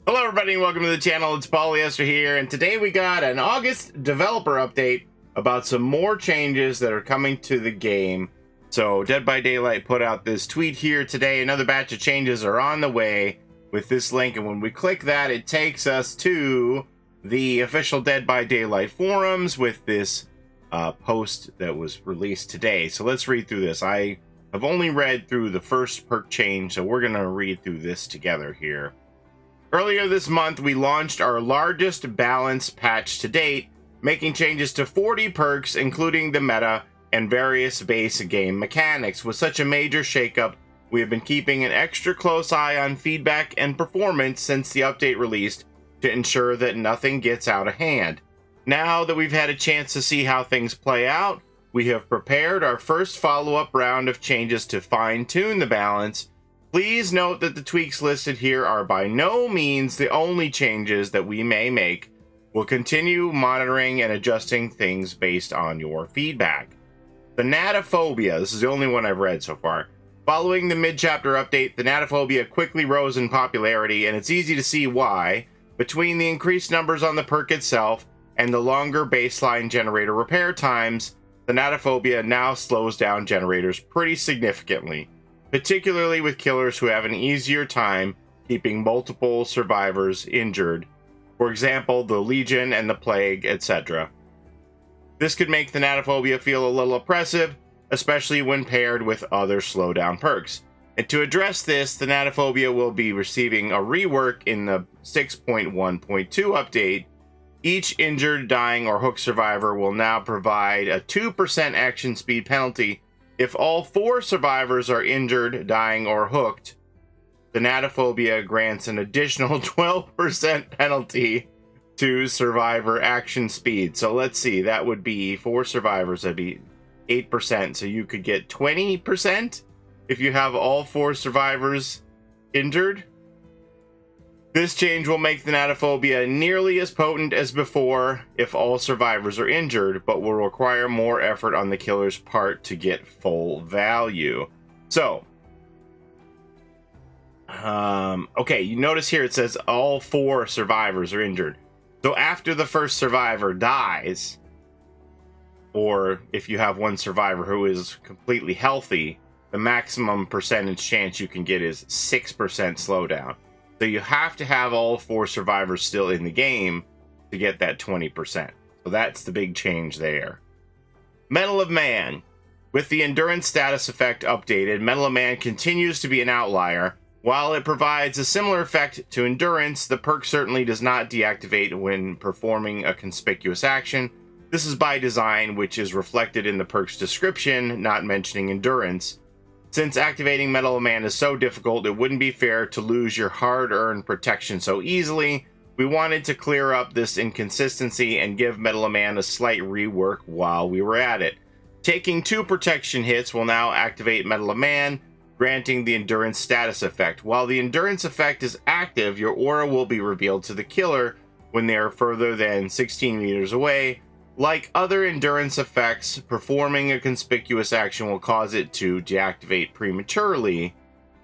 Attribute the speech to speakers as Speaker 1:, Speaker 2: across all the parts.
Speaker 1: Hello everybody and welcome to the channel. It's Paulie Esther here, and today we got an August developer update about some more changes that are coming to the game. So Dead by Daylight put out this tweet here today. Another batch of changes are on the way with this link, and when we click that, it takes us to the official Dead by Daylight forums with this post that was released today. So let's read through this. I have only read through the first perk change, so we're going to read through this together here. Earlier this month, we launched our largest balance patch to date, making changes to 40 perks, including the meta and various base game mechanics. With such a major shakeup, we have been keeping an extra close eye on feedback and performance since the update released to ensure that nothing gets out of hand. Now that we've had a chance to see how things play out, we have prepared our first follow-up round of changes to fine-tune the balance. Please note that the tweaks listed here are by no means the only changes that we may make. We'll continue monitoring and adjusting things based on your feedback. Banatophobia, this is the only one I've read so far. Following the mid-chapter update, Banatophobia quickly rose in popularity, and it's easy to see why. Between the increased numbers on the perk itself and the longer baseline generator repair times, Banatophobia now slows down generators pretty significantly, particularly with killers who have an easier time keeping multiple survivors injured, for example, the Legion and the Plague, etc. This could make Banatophobia feel a little oppressive, especially when paired with other slowdown perks. And to address this, Banatophobia will be receiving a rework in the 6.1.2 update. Each injured, dying, or hooked survivor will now provide a 2% action speed penalty. If all 4 survivors are injured, dying, or hooked, Banatophobia grants an additional 12% penalty to survivor action speed. So let's see, that would be 4 survivors, that'd be 8%. So you could get 20% if you have all 4 survivors injured. This change will make Banatophobia nearly as potent as before if all survivors are injured, but will require more effort on the killer's part to get full value. So, okay, you notice here it says all 4 survivors are injured. So after the first survivor dies, or if you have one survivor who is completely healthy, the maximum percentage chance you can get is 6% slowdown. So you have to have all 4 survivors still in the game to get that 20%. So that's the big change there. Mettle of Man. With the endurance status effect updated, Mettle of Man continues to be an outlier. While it provides a similar effect to endurance, the perk certainly does not deactivate when performing a conspicuous action. This is by design, which is reflected in the perk's description, not mentioning endurance. Since activating Mettle of Man is so difficult, it wouldn't be fair to lose your hard-earned protection so easily. We wanted to clear up this inconsistency and give Mettle of Man a slight rework while we were at it. Taking 2 protection hits will now activate Mettle of Man, granting the endurance status effect. While the endurance effect is active, your aura will be revealed to the killer when they are further than 16 meters away. Like other endurance effects, performing a conspicuous action will cause it to deactivate prematurely,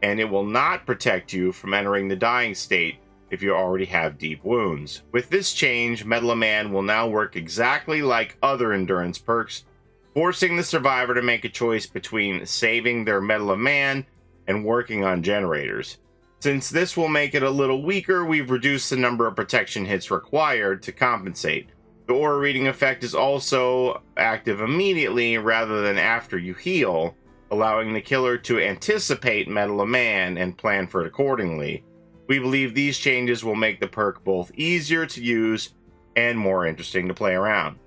Speaker 1: and it will not protect you from entering the dying state if you already have deep wounds. With this change, Mettle of Man will now work exactly like other endurance perks, forcing the survivor to make a choice between saving their Mettle of Man and working on generators. Since this will make it a little weaker, we've reduced the number of protection hits required to compensate. The aura reading effect is also active immediately rather than after you heal, allowing the killer to anticipate Mettle of Man and plan for it accordingly. We believe these changes will make the perk both easier to use and more interesting to play around.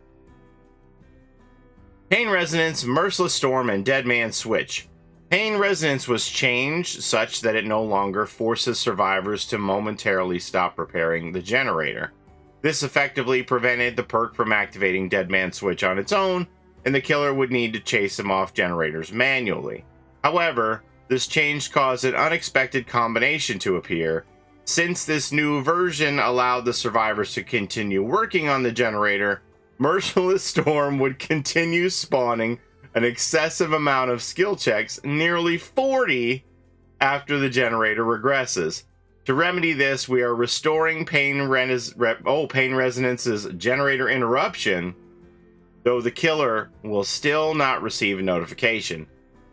Speaker 1: Pain Resonance, Merciless Storm, and Dead Man Switch. Pain Resonance was changed such that it no longer forces survivors to momentarily stop repairing the generator. This effectively prevented the perk from activating Dead Man Switch on its own, and the killer would need to chase him off generators manually. However, this change caused an unexpected combination to appear. Since this new version allowed the survivors to continue working on the generator, Merciless Storm would continue spawning an excessive amount of skill checks, nearly 40, after the generator regresses. To remedy this, we are restoring Pain Resonance's generator interruption, though the killer will still not receive a notification.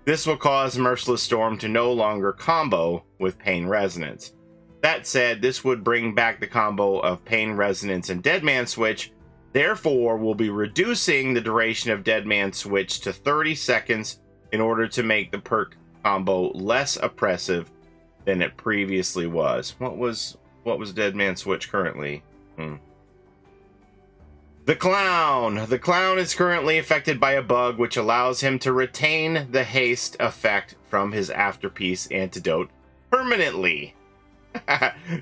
Speaker 1: This will cause Merciless Storm to no longer combo with Pain Resonance. That said, this would bring back the combo of Pain Resonance and Deadman Switch. Therefore, we'll be reducing the duration of Deadman Switch to 30 seconds in order to make the perk combo less oppressive than it previously was. What was Deadman Switch currently? The Clown. The Clown is currently affected by a bug which allows him to retain the haste effect from his Afterpiece antidote permanently.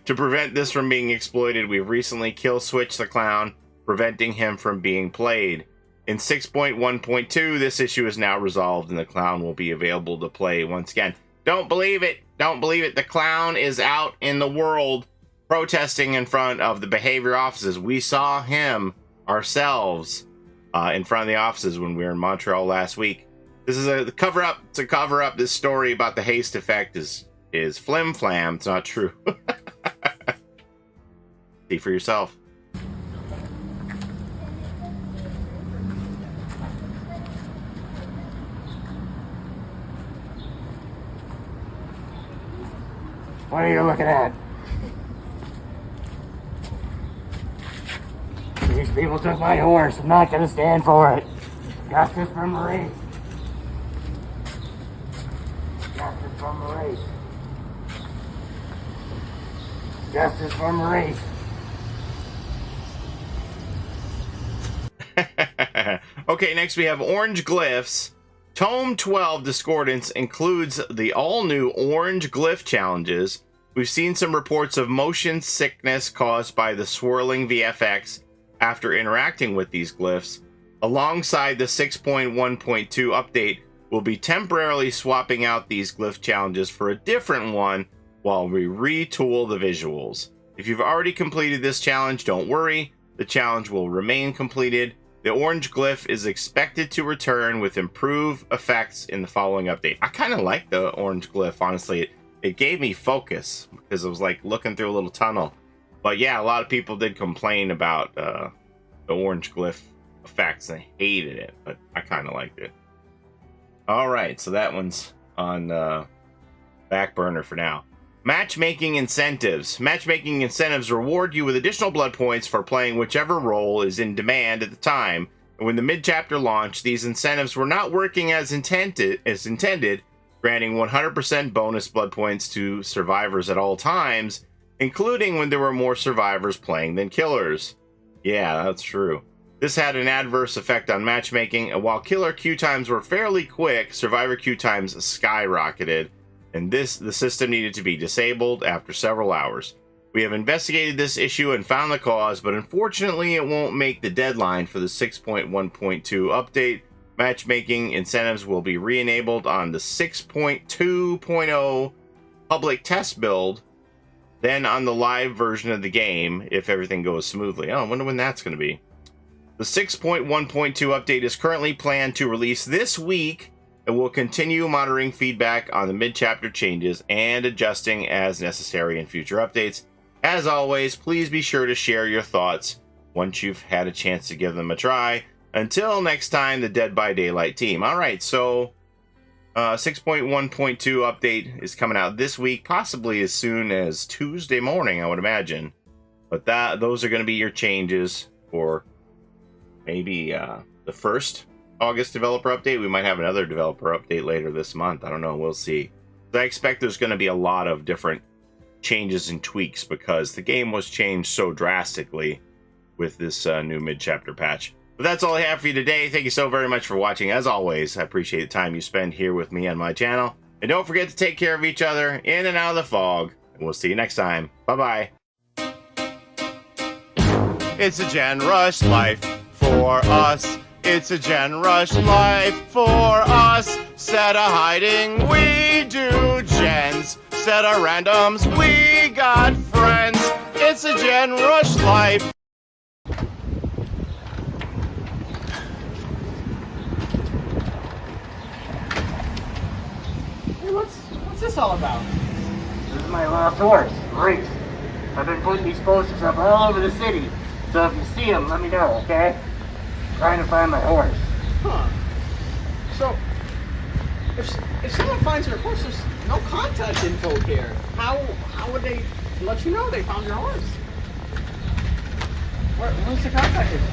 Speaker 1: To prevent this from being exploited, we've recently kill switched the Clown, preventing him from being played. In 6.1.2, this issue is now resolved and the Clown will be available to play once again. Don't believe it. Don't believe it. The Clown is out in the world protesting in front of the behavior offices. We saw him ourselves in front of the offices when we were in Montreal last week. This is a cover-up. It's a cover-up. This story about the haste effect is flim-flam. It's not true. See for yourself.
Speaker 2: What are you looking at? These people took my horse. I'm not going to stand for it. Justice for Maurice. Justice for Maurice. Justice for Maurice.
Speaker 1: Okay, next we have Orange Glyphs. Tome 12 Discordance includes the all-new Orange Glyph challenges. We've seen some reports of motion sickness caused by the swirling VFX after interacting with these glyphs. Alongside the 6.1.2 update, we'll be temporarily swapping out these glyph challenges for a different one while we retool the visuals. If you've already completed this challenge, don't worry. The challenge will remain completed. The Orange Glyph is expected to return with improved effects in the following update. I kind of like the Orange Glyph, honestly. It gave me focus because it was like looking through a little tunnel. But yeah, a lot of people did complain about the Orange Glyph effects. They hated it, but I kind of liked it. Alright, so that one's on back burner for now. Matchmaking incentives. Matchmaking incentives reward you with additional blood points for playing whichever role is in demand at the time. And when the mid-chapter launched, these incentives were not working as intended, granting 100% bonus blood points to survivors at all times, including when there were more survivors playing than killers. Yeah, that's true. This had an adverse effect on matchmaking, and while killer queue times were fairly quick, survivor queue times skyrocketed. And the system needed to be disabled after several hours. We have investigated this issue and found the cause, but unfortunately it won't make the deadline for the 6.1.2 update. Matchmaking incentives will be re-enabled on the 6.2.0 public test build, then on the live version of the game if everything goes smoothly. Oh, I wonder when that's going to be. The 6.1.2 update is currently planned to release this week, and we'll continue monitoring feedback on the mid-chapter changes and adjusting as necessary in future updates. As always, please be sure to share your thoughts once you've had a chance to give them a try. Until next time, the Dead by Daylight team. Alright, so 6.1.2 update is coming out this week, possibly as soon as Tuesday morning, I would imagine. But those are going to be your changes for maybe the first August developer update. We might have another developer update later this month. I don't know. We'll see. I expect there's going to be a lot of different changes and tweaks because the game was changed so drastically with this new mid-chapter patch. But that's all I have for you today. Thank you so very much for watching. As always, I appreciate the time you spend here with me on my channel. And don't forget to take care of each other in and out of the fog. And we'll see you next time. Bye-bye. It's a Gen Rush life for us. It's a Gen Rush life for us. Set a hiding, we do gens. Set a randoms, we got friends. It's a Gen Rush life.
Speaker 3: Hey, what's this all about?
Speaker 2: my lost horse, Maurice. I've been putting these posters up all over the city. So if you see them, let me know, okay? Trying to find my horse.
Speaker 3: Huh. So, if someone finds your horse, there's no contact info here. How would they let you know they found your horse? Where's the contact info?